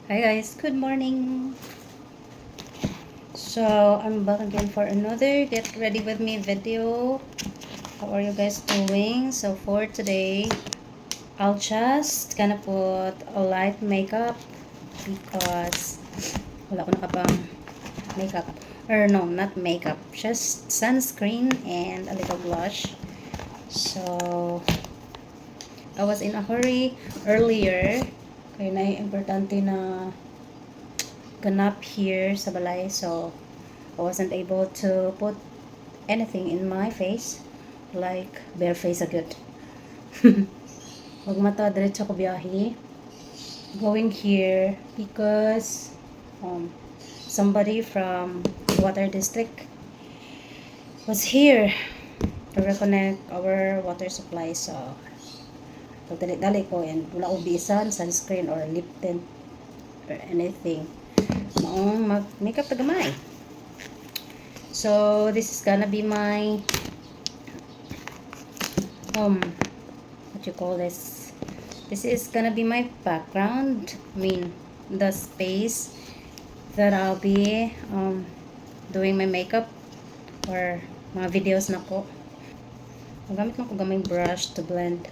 Hi guys, good morning. So I'm back again for another get ready with me video. How are you guys doing? So for today, I'll just gonna put a light makeup because wala ko na kapang makeup. Or no, not makeup. Just sunscreen and a little blush. So I was in a hurry earlier. Kaya na importante na ganap here sa balay. So I wasn't able to put anything in my face, like bare face agad. Wag mata diretso ko biyahe. Going here because somebody from water district was here to reconnect our water supply. So pagdali-dali ko and wala ko bisan sunscreen or lip tint or anything. Maong mag makeup tagamay. So this is gonna be my what you call this, is gonna be my background. I mean the space that I'll be doing my makeup or mga videos na ko. Magamit lang ko gamay brush to blend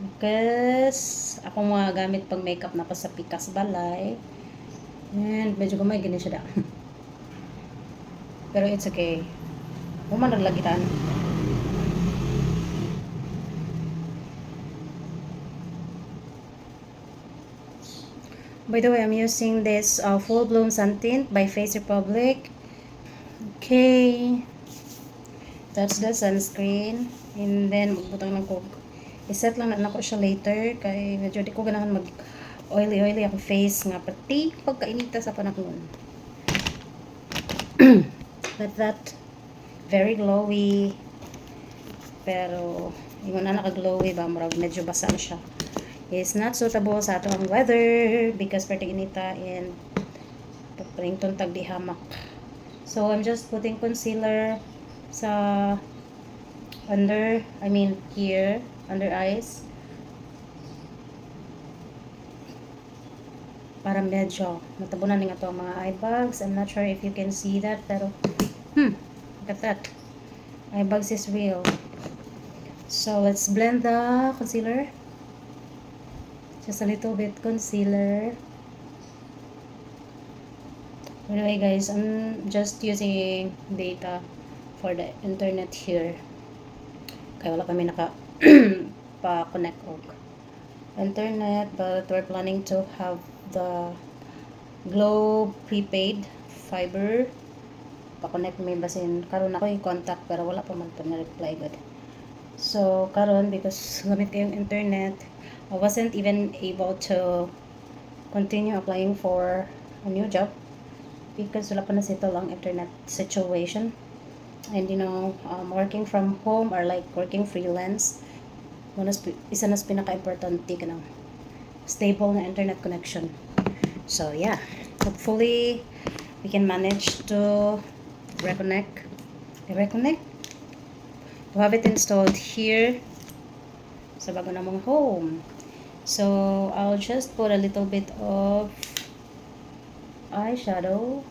because ako mga gamit pang makeup na ko sa Pikas Balay and medyo gamay gini siya da. Pero it's okay, human naglagitan. By the way, I'm using this Full Bloom Sun Tint by Face Republic. Okay, that's the sunscreen. And then, magbutang lang ko. Iset lang na ko siya later. Kaya medyo di ko ganahan mag oily ako face nga. Pati pagkainita sa panahon. But that, very glowy. Pero, yung na naka-glowy ba, marag medyo basa na siya. It's not suitable sa atong weather because pwede inita and pagparington tag di hamak. So I'm just putting concealer sa here under eyes para medyo natabunan nga to mga eye bags. I'm not sure if you can see that pero look at that, eye bags is real. So let's blend the concealer. Just a little bit concealer. By the way guys, I'm just using data for the internet here. Kaya wala kami naka pa-connect og internet, but we're planning to have the Globe prepaid fiber. Pa-connect may basin. Karon ako yung contact pero wala pa man to na reply good. So karon because gamit ko yung internet, I wasn't even able to continue applying for a new job because wala pa na settle ang internet situation. And working from home or like working freelance, isa na sa pinaka-importante ka ng stable na internet connection. So yeah, hopefully we can manage to reconnect, to have it installed here sa bago namong home. So I'll just put a little bit of eyeshadow,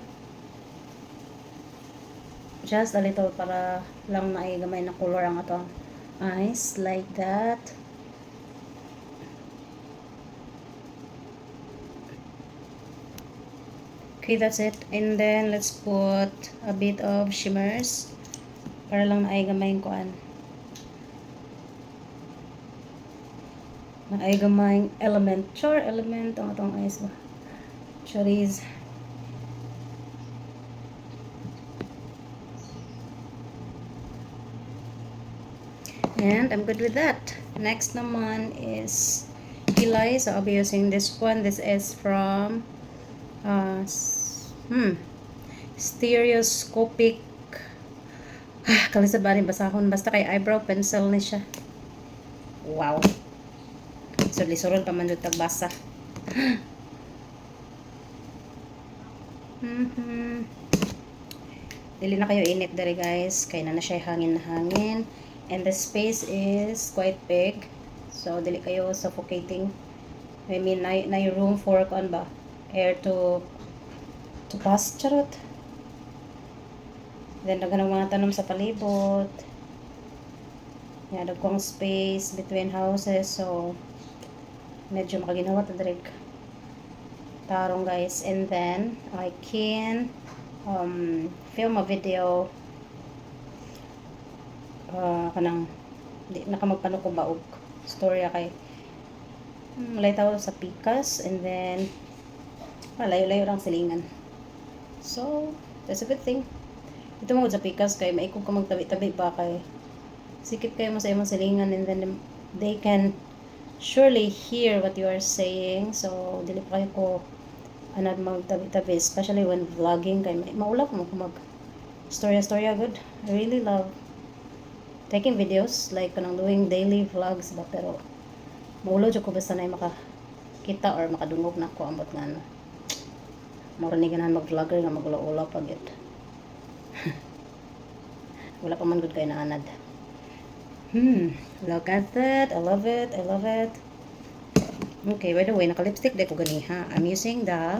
just a little para lang maigamay na color ang atong eyes, like that. Okay, that's it. And then let's put a bit of shimmers para lang maigamay yung kuan, maigamay element ang atong eyes ba. Charis. And I'm good with that. Next naman is kilay. So I'll be using this one. This is from Stereoscopic. Kalisod ba rin basahon. Basta kay eyebrow pencil ni siya. Wow. So lisurol pa man yung tagbasa. Dili na kayo init dari guys. Kaya na siya hangin na hangin. And the space is quite big. So dili kayo suffocating I mean, na room for kuan ba? Air to pass, charot. Then, dagan ng mga tanom sa palibot. Yan, dagkong space between houses. So, medyo makaginawa ta direk tarong, guys. And then, I can film a video kanang di nakamagpano ko ba og storya kay malay tao sa pikas, and then layo-layo lang silingan. So, that's a good thing. Ito mo sa pikas kay maikog ka magtabi-tabi ba kay sikip kayo mo sa imong silingan, and then they can surely hear what you are saying. So, dili pa kayo ko anad magtabi-tabi, especially when vlogging kay maulap mo kung mag storya good. I really love taking videos, like kanang doing daily vlogs ba, pero maulo jud ko basta na makakita or makadungog na ko ambot nga mura ni ganahan mag-vlogger nga magula-ula pag it. Wala pa man good kay naanad. Look at that. I love it. I love it. Okay, by the way, naka-lipstick din ko gani ha. I'm using the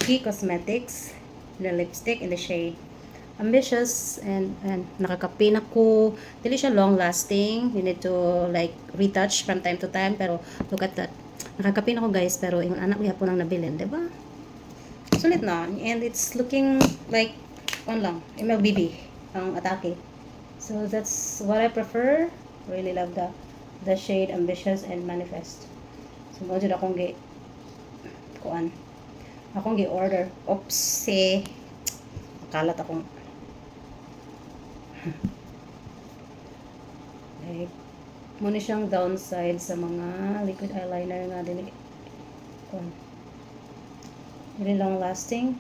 Key Cosmetics the lipstick in the shade Ambitious, and nakakapin ako. Dili siya long lasting. You need to like retouch from time to time, pero look at that. Nakakapin ako, guys, pero yung anak ko nang nabilin, 'di ba? Sulit na, and it's looking like on lang MLBB ang atake. So that's what I prefer. Really love the shade Ambitious and Manifest. So mo jud akong gi-order. Oopsie. Kalat akong like muna siyang downside sa mga liquid eyeliner nga dili long lasting,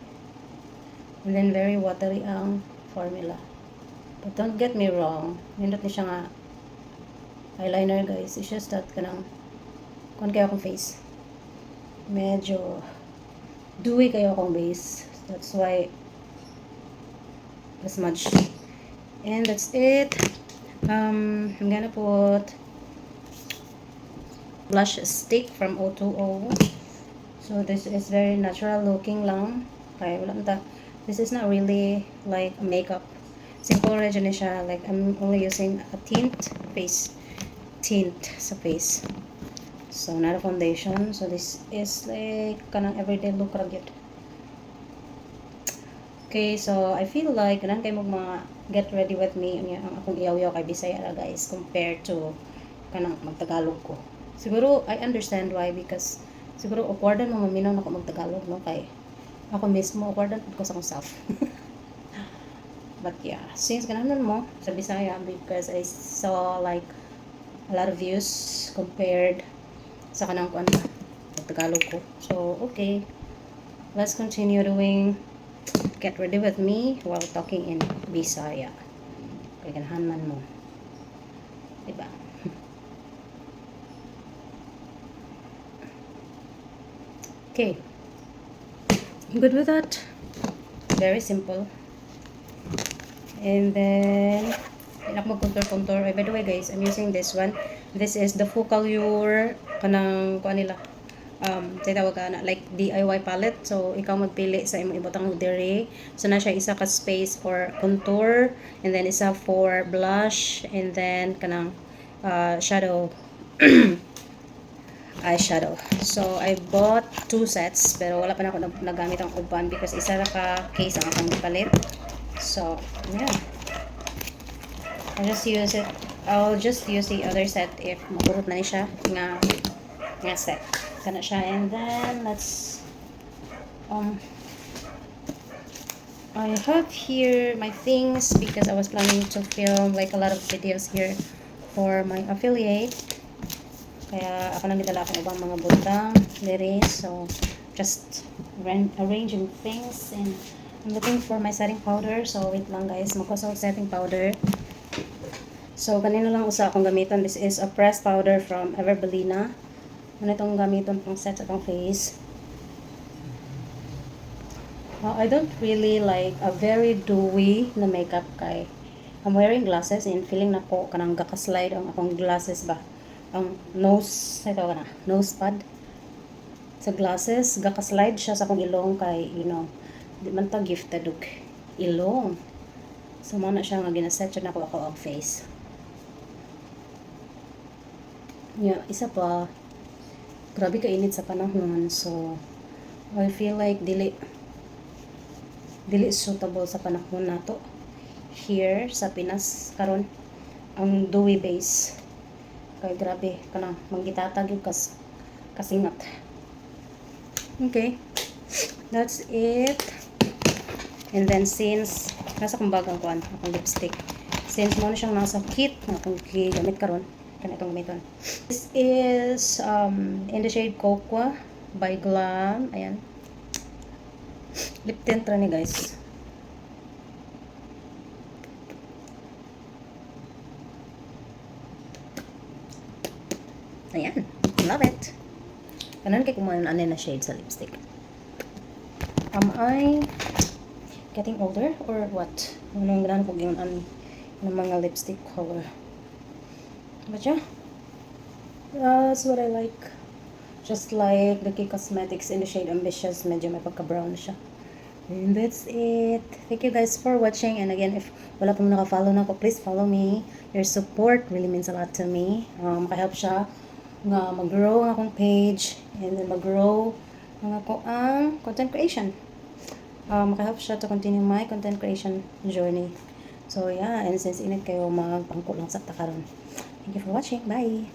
and then very watery ang formula. But don't get me wrong, nindot ni siya nga eyeliner, guys. It's just that kanang kayo akong face medyo dewy kayo akong base, that's why as much. And that's it. I'm gonna put blush stick from O2O. So this is very natural looking lang. Okay, this is not really like makeup. Simple na dyan siya. Like I'm only using a face tint sa face. So not a foundation. So this is like kanang everyday look ra gyud. Okay, so I feel like kanang kay mga get ready with me ang akong iyaw-iyaw kay Bisaya ra, guys, compared to kanang magtagalog ko. Siguro I understand why, because siguro awkwardan mo maminaw na ko magtagalog, no, kay ako mismo awkwardan ko sa akong self. But yeah, since ganahan mo sa Bisaya, because I saw like a lot of views compared sa kanang kuan magtagalog ko. So okay, let's continue doing get ready with me while talking in Bisaya. Kaya ganahan man mo, diba? Okay, I'm good with that. Very simple. And then mag-contour. By the way, guys, I'm using this one. This is the Focallure kanang kuan nila. Tawag ka na like DIY palette. So ikaw magpili sa imong ibutang diri. So na siya isa ka space for contour, and then isa for blush, and then kanang shadow eyeshadow. So I bought 2 sets, pero wala pa na ako nagamit ang uban because isa ra ka case ang akong palit. So yeah, I'll just use the other set if makurot na ni siya nga set kana siya. And then let's I have here my things because I was planning to film like a lot of videos here for my affiliate, kaya ako nang gidala akong ubang mga butang diri. So just arranging things, and I'm looking for my setting powder. So wait lang, guys, magkusog setting powder. So kanina lang usa akong gamiton. This is a pressed powder from Everbelina. Ano itong gamiton pang set sa akong face. I don't really like a very dewy na makeup kay I'm wearing glasses, and feeling na ko kanang gaka-slide ang akong glasses ba. Ang nose pad. sa glasses, gaka-slide siya sa akong ilong kay, you know, di man ta gifted og ilong. So, mo na siya nga ginaset siya na ako ang face. Yeah, isa pa, grabe ka init sa panahon. So, I feel like dili suitable sa panahon nato here sa Pinas karon ang dewy base. Kay grabe kanang manggitatag yung kasingat. Okay. That's it. And then since nasa kong bagang kuan akong lipstick. Since mo na siyang nasa kit na akong gigamit karon, kana itong gamiton. This is in the shade Cocoa by Glam. Ayan. Lip tint ra ni guys. Ayan. Love it. Kanan kay kumuha ng na shade sa lipstick. Am I getting older or what? Anong ganan ko yung ng mga lipstick color. But yeah, that's what I like. Just like the Kay Cosmetics in the shade Ambitious, medyo may pagka-brown siya. And that's it. Thank you guys for watching. And again, if wala pong naka-follow na ako, please follow me. Your support really means a lot to me. Makahelp siya nga mag-grow ang akong page and then mag-grow ang ako ang content creation. Makahelp siya to continue my content creation journey. So yeah, and since init kayo, magpangko lang sa takaron. Thank you for watching. Bye!